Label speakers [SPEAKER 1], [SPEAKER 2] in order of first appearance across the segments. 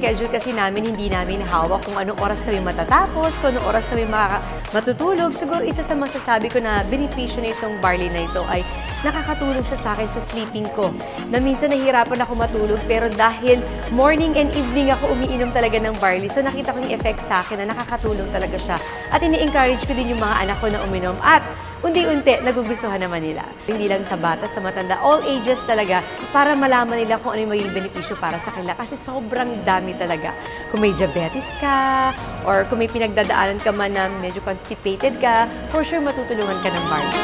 [SPEAKER 1] schedule kasi namin, hindi namin hawak kung anong oras kami matatapos, kung anong oras kami matutulog. Siguro isa sa masasabi ko na benepisyo na itong barley na ito ay nakakatulong siya sa akin sa sleeping ko. Na minsan nahihirapan ako matulog, pero dahil morning and evening ako umiinom talaga ng barley, so nakita ko yung effect sa akin na nakakatulong talaga siya. At ini-encourage ko din yung mga anak ko na uminom. At unti-unti, nagugustuhan naman nila. Hindi lang sa bata, sa matanda, all ages talaga, para malaman nila kung ano yung magiging benepisyo para sa kanila. Kasi sobrang dami talaga. Kung may diabetes ka, or kung may pinagdadaanan ka man na medyo constipated ka, for sure matutulungan ka ng barley.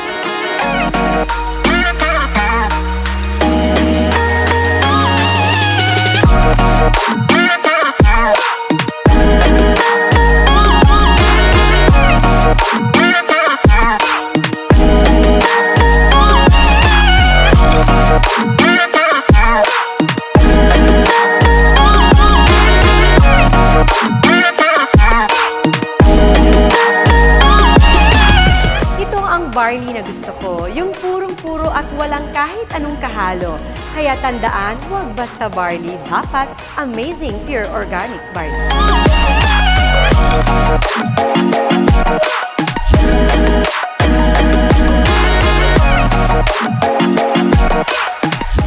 [SPEAKER 1] Barley na gusto ko, yung purong-puro at walang kahit anong kahalo. Kaya tandaan, huwag basta barley, dapat amazing pure organic barley.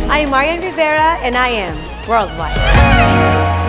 [SPEAKER 1] I'm Marian Rivera and I am Worldwide.